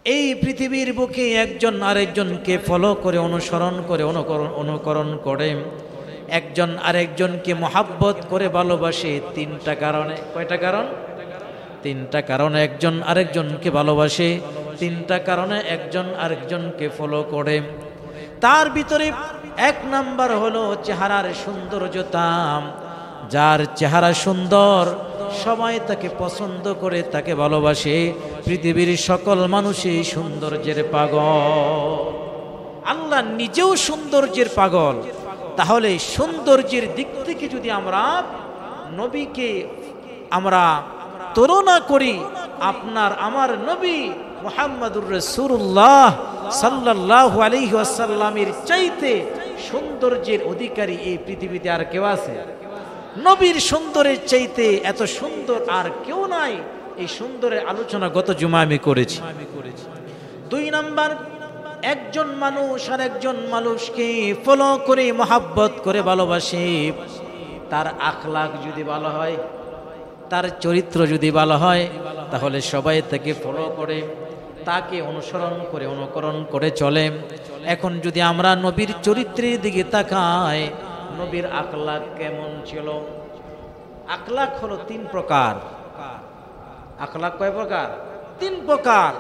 এই পৃথিবীর বুকে একজন আরেকজনকে ফলো করে, অনুসরণ করে, অনুকরণ করে, একজন আরেকজনকে মহাব্বত করে ভালোবাসে তিনটা কারণে। কয়টা কারণ? তিনটা কারণে একজন আরেকজনকে ভালোবাসে, তিনটা কারণে একজন আরেকজনকে ফলো করে। তার ভিতরে এক নাম্বার হলো চেহারার সৌন্দর্যতা। যার চেহারা সুন্দর সবাই তাকে পছন্দ করে, তাকে ভালোবাসে। পৃথিবীর সকল মানুষই সৌন্দর্যের পাগল। আল্লাহ নিজেও সৌন্দর্যের পাগল। তাহলে সৌন্দর্যের দিক থেকে যদি আমরা নবীকে আমরা তুলনা করি, আপনার আমার নবী মুহাম্মদুর রাসূলুল্লাহ সাল্লাল্লাহু আলাইহি ওয়াসাল্লামের চাইতে সৌন্দর্যের অধিকারী এই পৃথিবীতে আর কেউ আছে? নবীর সুন্দরের চাইতে এত সুন্দর আর কেউ নাই। এই সুন্দরের আলোচনা গত জুমা আমি করেছি। দুই নাম্বার, একজন মানুষ আর একজন মানুষকে ফলো করে, মহাব্বত করে ভালোবাসে। তার আখলাক যদি ভালো হয়, তার চরিত্র যদি ভালো হয়, তাহলে সবাই তাকে ফলো করে, তাকে অনুসরণ করে, অনুকরণ করে চলে। এখন যদি আমরা নবীর চরিত্রের দিকে তাকাই, নবীর আখলাক কেমন ছিল? আখলাক হলো তিন প্রকার। আখলাক কয় প্রকার? তিন প্রকার।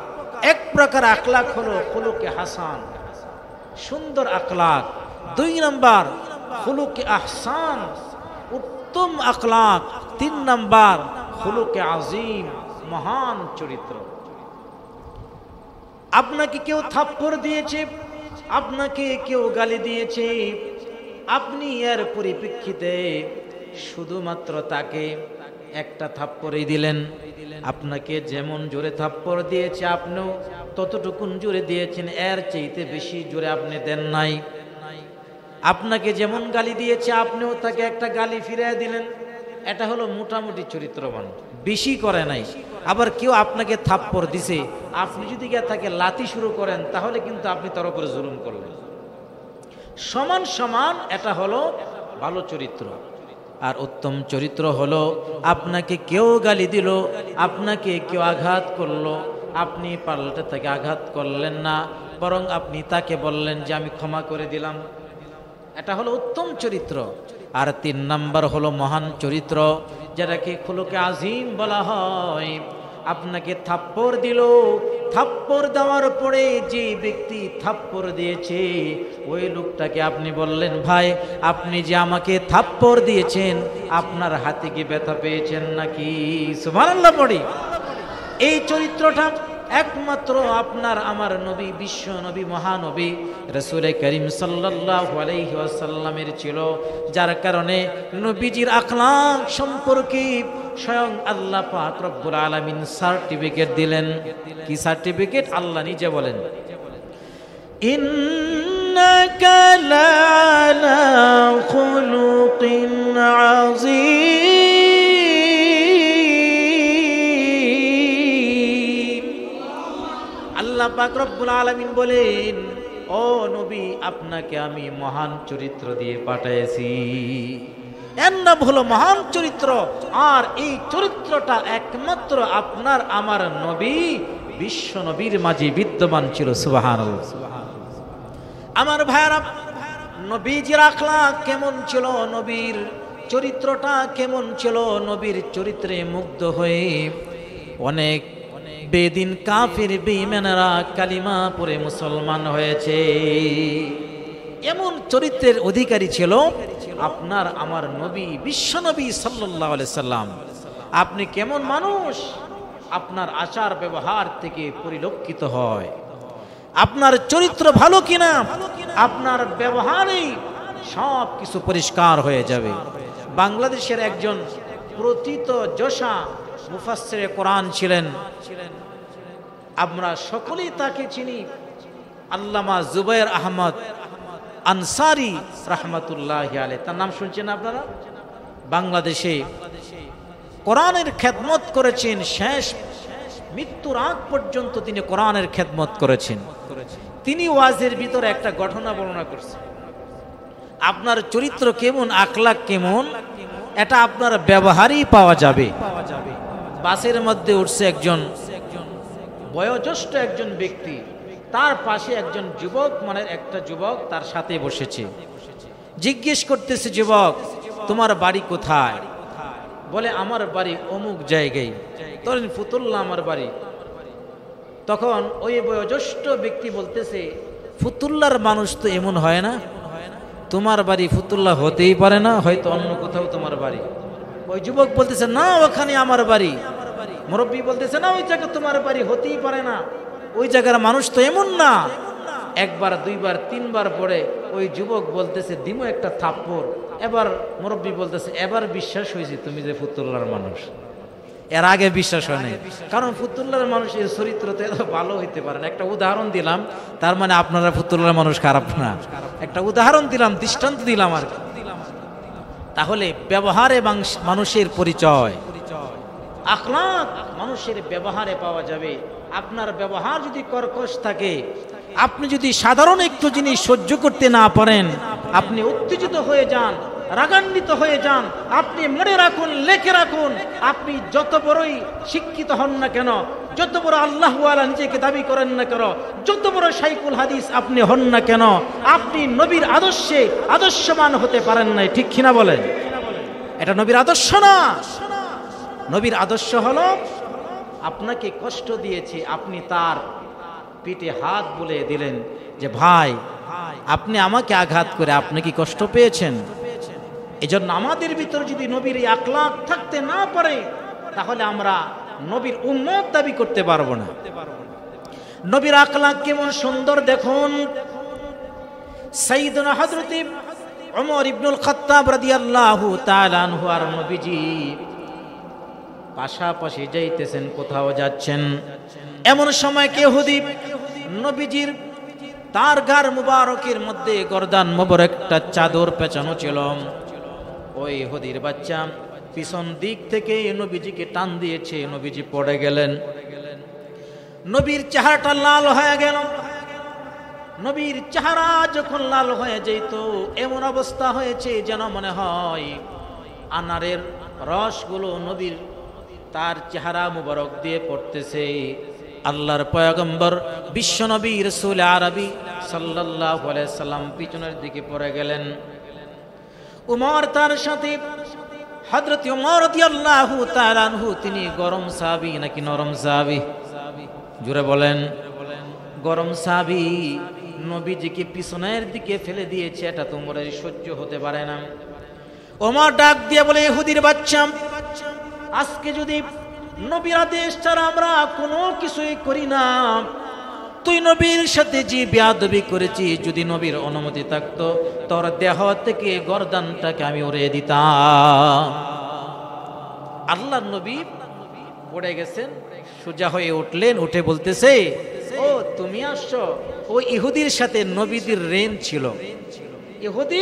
এক প্রকার আখলাক হলো খুলুকে হাসান, সুন্দর আখলাক। দুই নাম্বার খুলুকে আহসান, উত্তম আখলাক। তিন নাম্বার খুলুকে আজিম, মহান চরিত্র। আপনাকে কেউ থাপ্পড় দিয়েছে, আপনাকে কেউ গালি দিয়েছে, আপনি এর পরিপ্রেক্ষিতে শুধুমাত্র তাকে একটা থাপ্পড়ই দিলেন। আপনাকে যেমন জোরে থাপ্পড় দিয়েছে, আপনিও ততটুকুন জোরে দিয়েছেন, এর চাইতে বেশি জোরে আপনি দেন নাই। আপনাকে যেমন গালি দিয়েছে, আপনিও তাকে একটা গালি ফিরিয়ে দিলেন। এটা হলো মোটামুটি চরিত্রবান, বেশি করে নাই। আবার কেউ আপনাকে থাপ্পড় দিছে, আপনি যদি তাকে লাথি শুরু করেন, তাহলে কিন্তু আপনি তার উপরে জুলুম করলেন। সমান সমান, এটা হলো ভালো চরিত্র। আর উত্তম চরিত্র হলো আপনাকে কেউ গালি দিল, আপনাকে কেউ আঘাত করলো, আপনি পাল্টে তাকে আঘাত করলেন না, বরং আপনি তাকে বললেন যে আমি ক্ষমা করে দিলাম। এটা হলো উত্তম চরিত্র। আর তিন নাম্বার হলো মহান চরিত্র, যেটাকে খুলুকে আজিম বলা হয়। আপনাকে থাপ্পড় দিল, থাপ্পড় দেওয়ার পরে যে ব্যক্তি থাপ্পড় দিয়েছে, ওই লোকটাকে আপনি বললেন, ভাই আপনি যে আমাকে থাপ্পড় দিয়েছেন, আপনার হাতে কি ব্যথা পেয়েছেন নাকি? সুবহানাল্লাহ পড়ি। এই চরিত্রটা একমাত্র আপনার আমার নবী, বিশ্ব নবী, মহানবী রাসূল করিম সাল্লাল্লাহু আলাইহি ওয়াসাল্লামের ছিল। যার কারণে নবীজির আখলাক সম্পর্কে স্বয়ং আল্লাহ পাক রব্বুল আলামিন সার্টিফিকেট দিলেন। কি সার্টিফিকেট? আল্লাহ নিজে বলেন, ইন্নাকা লা'আলা খুলুকিন আযীম। আল্লাহ পাক রব্বুল আলামিন বলেন, ও নবী, আপনাকে আমি মহান চরিত্র দিয়ে পাঠিয়েছি। এর নাম হলো মহান চরিত্র। আর এই চরিত্রটা একমাত্র আপনার আমার নবী, বিশ্ব নবীর মাঝে বিদ্যমান ছিল। সুবহানাল্লাহ। আমার ভাইরা, নবীজির আখলাক কেমন ছিল, নবীর চরিত্রটা কেমন ছিল? নবীর চরিত্রে মুগ্ধ হয়ে অনেক বেদিন কাফির বেঈমানেরা কালিমা পড়ে মুসলমান হয়েছে। এমন চরিত্রের অধিকারী ছিল আপনার আমার নবী, বিশ্ব নবী সাল্লাল্লাহু আলাইহি সাল্লাম। আপনি কেমন মানুষ, আপনার আচার ব্যবহার থেকে পরিলক্ষিত হয়। আপনার চরিত্র ভালো কিনা, আপনার ব্যবহারেই সব কিছু পরিষ্কার হয়ে যাবে। বাংলাদেশের একজন প্রথিতযশা মুফাসসিরে কোরআন ছিলেন, আমরা সকলেই তাকে চিনি, আল্লামা জুবায়ের আহমদ আনসারী রাহমাতুল্লাহি আলাইহি। তার নাম শুনছেন আপনারা? বাংলাদেশে কোরআনের খেদমত করেছেন, শেষ মৃত্যুর আগ পর্যন্ত তিনি কোরআনের খেদমত করেছেন। তিনি ওয়াজের ভিতরে একটা ঘটনা বর্ণনা করছেন। আপনার চরিত্র কেমন, আখলাক কেমন, এটা আপনার ব্যবহারই পাওয়া যাবে। বাসের মধ্যে উঠছে একজন বয়োজ্যেষ্ঠ একজন ব্যক্তি, তার পাশে একজন যুবক, মানে একটা যুবক তার সাথে বসেছে। জিজ্ঞেস করতেছে, যুবক তোমার বাড়ি কোথায়? বলে আমার বাড়ি অমুক জায়গায়। ধরেন ফুতুল্লাহ আমার বাড়ি। তখন ওই বয়োজ্যেষ্ঠ ব্যক্তি বলতেছে, ফুতুল্লার মানুষ তো এমন হয় না, তোমার বাড়ি ফুতুল্লাহ হতেই পারে না, হয়তো অন্য কোথাও তোমার বাড়ি। ওই যুবক বলতেছে, না ওখানে আমার বাড়ি। মুরব্বী বলতেছে, না ওই জায়গা তোমার বাড়ি হতেই পারে না, ওই জায়গার মানুষ তো এমন না। একবার, দুইবার, তিনবার পরে ওই যুবক বলতেছে, দিমো একটা থাপ্পড়। এবার মুরব্বী বলতেছে, এবার বিশ্বাস হয়েছে তুমি যে ফুতুল্লার মানুষ। এর আগে বিশ্বাস হয় নাই, কারণ ফুতুল্লার মানুষের চরিত্র তো এত ভালো হইতে পারে না। একটা উদাহরণ দিলাম, তার মানে আপনারা ফুতুল্লার মানুষ খারাপ না। একটা উদাহরণ দিলাম, দৃষ্টান্ত দিলাম আর কি। তাহলে ব্যবহারে মানুষের পরিচয়, আখলাক মানুষের ব্যবহারে পাওয়া যাবে। আপনার ব্যবহার যদি কর্কশ থাকে, আপনি যদি সাধারণ একটু জিনিস সহ্য করতে না পারেন, আপনি উত্তেজিত হয়ে যান, রাগান্বিত হয়ে যান, আপনি মনে রাখুন, লেখে রাখুন, আপনি যত বড়ই শিক্ষিত হন না কেন, যত বড় আল্লাহওয়ালা নিজেকে দাবি করেন না কেন, যত বড় শাইখুল হাদিস আপনি হন না কেন, আপনি নবীর আদর্শে আদর্শবান হতে পারেন নাই। ঠিক কিনা বলেন? এটা নবীর আদর্শ না। নবীর আদর্শ হলো, আপনাকে কষ্ট দিয়েছে, আপনি তার পিঠে হাত বুলিয়ে দিলেন যে ভাই আপনি আমাকে আঘাত করে আপনি কি কষ্ট পেয়েছেন? এজন্য আমাদের ভিতর যদি নবীর এই আখলাক থাকতে না পারে, তাহলে আমরা নবীর উম্মত দাবি করতে পারবো না। নবীর আখলাক কেমন সুন্দর দেখুন। সাইয়েদনা হযরত ওমর ইবনুল খাত্তাব রাদিয়াল্লাহু তাআলা আনহু আর নবীজি পাশাপাশি যাইতেছেন, কোথাও যাচ্ছেন। এমন সময় ইহুদি নবীজির তার গার মুবারকের মধ্যে গর্দান মোবারক একটা চাদর পেঁচানো ছিল। ওই ইহুদির বাচ্চা পিছন দিক থেকে নবীজিকে টান দিয়েছে, নবীজি পড়ে গেলেন। নবীর চেহারাটা লাল হয়ে গেল। নবীর চেহারা যখন লাল হয়ে যেত, এমন অবস্থা হয়েছে যেন মনে হয় আনারের রসগুলো নবীর তার চেহারা মুবারক দিয়ে পড়তেছে। আল্লাহর পয়গম্বর বিশ্ব নবী রাসূল আরবি সাল্লাল্লাহু আলাইহি সাল্লাম পিছনের দিকে পড়ে গেলেন। উমর তার সাথে, হযরত উমর রাদিয়াল্লাহু তাআলা আনহু, তিনি গরম সাহাবী নাকি নরম সাহাবী? জোরে বলেন। গরম সাহাবী নবীজিকে পিছনের দিকে ফেলে দিয়েছে, এটা তো উমরের সহ্য হতে পারে না। ওমর ডাক দিয়ে বলে, ইহুদির বাচ্চা, আজকে যদি নবীর আদেশ ছাড়া আমরা কোনো কিছুই করি না, তুই নবীর সাথে যে বেয়াদবি করেছি, যদি নবীর অনুমতি থাকতো তোর দেহ থেকে গর্দানটাকে আমি উড়িয়ে দিতাম। আল্লাহর নবী পড়ে গেছেন, সোজা হয়ে উঠলেন, উঠে বলতেছে, ও তুমি আসছো? ওই ইহুদির সাথে নবীদের রেন ছিল। ইহুদি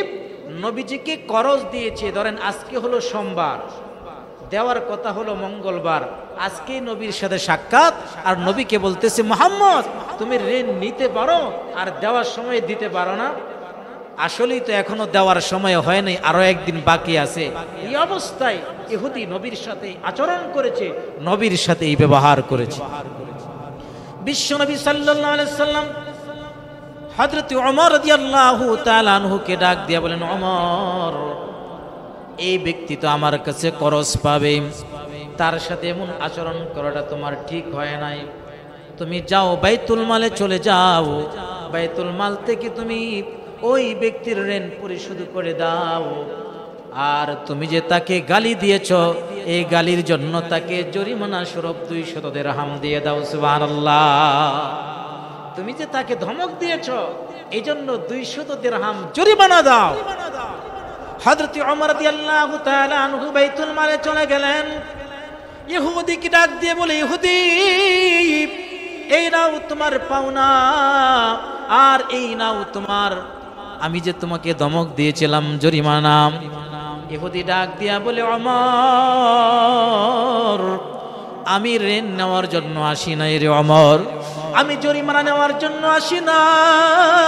নবীজিকে করজ দিয়েছে, ধরেন আজকে হলো সোমবার, দেওয়ার কথা হলো মঙ্গলবার, আজকে নবীর সাথে সাক্ষাৎ, আর নবীকে বলতেছে, মুহাম্মদ তুমি ঋণ নিতে পারো আর দেওয়ার সময় দিতে পারো না। আসলেই তো এখনো দেওয়ার সময় হয় নাই, আরো একদিন বাকি আছে। এই অবস্থায় ইহুদি নবীর সাথে আচরণ করেছে, নবীর সাথে এই ব্যবহার করেছে। বিশ্ব নবী সাল্লাল্লাহু আলাইহি সাল্লাম হযরত ওমর রাদিয়াল্লাহু তাআলা আনহুকে ডাক দিয়ে বলেন, ওমর, এই ব্যক্তি তো আমার কাছে করজ পাবে, তার সাথে এমন আচরণ করাটা তোমার ঠিক হয় নাই। তুমি যাও, বাইতুল মালে চলে যাও, বাইতুল মাল থেকে তুমি ওই ব্যক্তির ঋণ পরিশোধ করে দাও। আর তুমি যে তাকে গালি দিয়েছ, এই গালির জন্য তাকে জরিমানা স্বরূপ 200 দিরহাম দিয়ে দাও। সুবহানাল্লাহ। তুমি যে তাকে ধমক দিয়েছ, এই জন্য 200 দিরহাম জরিমানা দাও। হযরত ওমর রাদিয়াল্লাহু তাআলা আনহু বাইতুল মালে চলে গেলেন। ইহুদিকে ডাক দিয়ে বলে, ইহুদি, এই নাও তোমার পাওনা, আর এই নাও তোমার, আমি যে তোমাকে ধমক দিয়েছিলাম, জরিমানা। ইহুদি ডাক দিয়া বলে, ওমর, আমি ঋণ নেওয়ার জন্য আসি নাই রে ওমর, আমি জরিমানা নেওয়ার জন্য আসি নাই।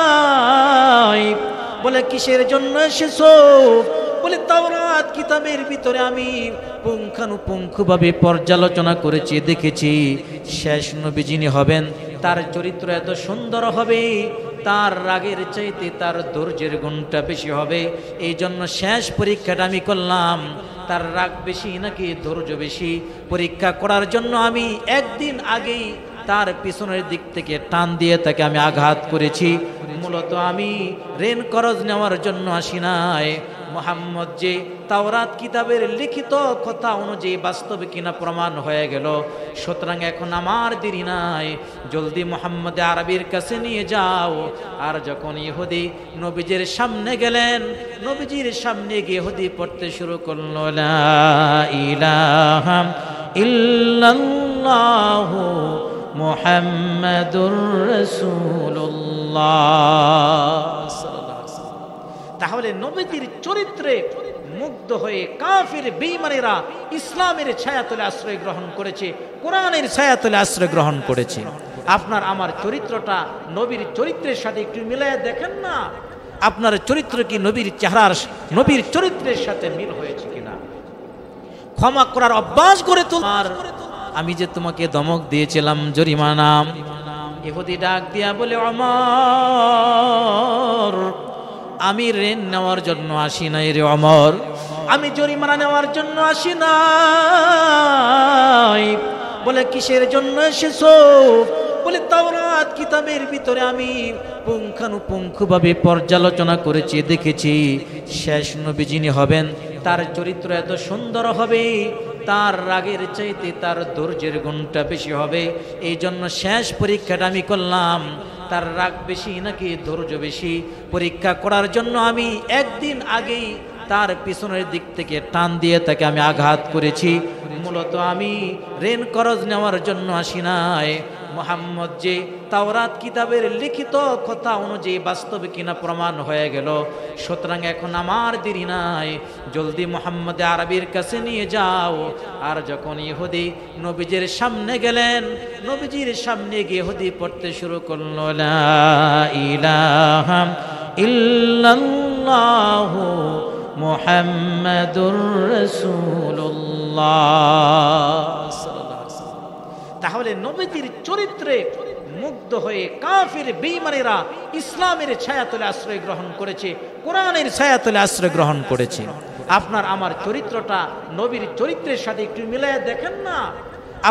বলে, কিসের জন্য এসেছো? বলে, তাওরাত কি কিতাবের ভিতরে আমি পুঙ্খানুপুঙ্খভাবে পর্যালোচনা করেছি, দেখেছি শেষ নবী যিনি হবেন তার চরিত্র এত সুন্দর হবে, তার রাগের চাইতে তার ধৈর্যের গুণটা বেশি হবে। এই জন্য শেষ পরীক্ষাটা আমি করলাম, তার রাগ বেশি নাকি ধৈর্য বেশি পরীক্ষা করার জন্য আমি একদিন আগেই তার পিছনের দিক থেকে টান দিয়ে তাকে আমি আঘাত করেছি। মূলত আমি ঋণ করজ নেওয়ার জন্য আসি নাই। মুহাম্মদ যে তাওরাত কিতাবের লিখিত কথা অনুযায়ী বাস্তবে কিনা প্রমাণ হয়ে গেল, সুতরাং এখন আমার দেরি নাই, জলদি মুহাম্মদ আরবির কাছে নিয়ে যাও। আর যখন ইহুদি নবীজির সামনে গেলেন, নবীজির সামনে গিয়ে ইহুদি পড়তে শুরু করল, লা ইলাহা ইল্লাল্লাহু মুহাম্মাদুর রাসূলুল্লাহ। তাহলে নবীজির চরিত্রে মুগ্ধ হয়ে কাফির বেঈমানেরা ইসলামের ছায়াতলে আশ্রয় গ্রহণ করেছে, কোরআনের ছায়াতলে আশ্রয় গ্রহণ করেছে। আপনার আমার চরিত্রটা নবীর চরিত্রের সাথে একটু মিলিয়ে দেখেন না, আপনার চরিত্র কি নবীর চেহারার, নবীর চরিত্রের সাথে মিল হয়েছে কিনা। ক্ষমা করার অভ্যাস করে তোমার, আমি যে তোমাকে ধমক দিয়েছিলাম জরিমানা, ইহুদি ডাক দিয়া বলে, ওমর আমি ঋণ নেওয়ার জন্য আসি নাই রে ওমর, আমি জরিমানা নেওয়ার জন্য আসি নাই। বলে কিসের জন্য এসেছো? বলে তাওরাত কিতাবের ভিতরে আমি পুঙ্খানুপুঙ্খভাবে পর্যালোচনা করেছি, দেখেছি শেষ নবী যিনি হবেন তার চরিত্র এত সুন্দর হবে, তার রাগের চাইতে তার ধৈর্যের গুণটা বেশি হবে। এই জন্য শেষ পরীক্ষাটা আমি করলাম, তার রাগ বেশি নাকি ধৈর্য বেশি পরীক্ষা করার জন্য আমি একদিন আগেই তার পিছনের দিক থেকে টান দিয়ে তাকে আমি আঘাত করেছি। মূলত আমি ঋণ করজ নেওয়ার জন্য আসি নাই। মুহাম্মদ যে তাওরাত কিতাবের লিখিত কথা অনুযায়ী বাস্তবে কিনা প্রমাণ হয়ে গেল, সুতরাং এখন আমার দেরি নাই, জলদি মুহাম্মদ আরবির কাছে নিয়ে যাও। আর যখন ইহুদি নবীজির সামনে গেলেন, নবীজির সামনে গিয়ে ইহুদি পড়তে শুরু করল, লা ইলাহা ইল্লাল্লাহু মুহাম্মাদুর রাসূলুল্লাহ। তাহলে নবীজির চরিত্রে মুগ্ধ হয়ে কাফির বেঈমানেরা ইসলামের ছায়াতলে আশ্রয় গ্রহণ করেছে, কোরআনের ছায়াতলে আশ্রয় গ্রহণ করেছে। আপনার আমার চরিত্রটা নবীর চরিত্রের সাথে একটু মিলিয়ে দেখেন না,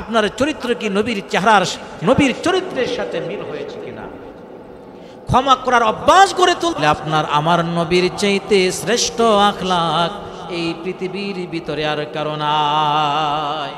আপনার চরিত্র কি নবীর চেহারার, নবীর চরিত্রের সাথে মিল হয়েছে কিনা। ক্ষমা করার অভ্যাস করে তুললে আপনার আমার নবীর চাইতে শ্রেষ্ঠ আখলাক এই পৃথিবীর ভিতরে আর কারো নাই।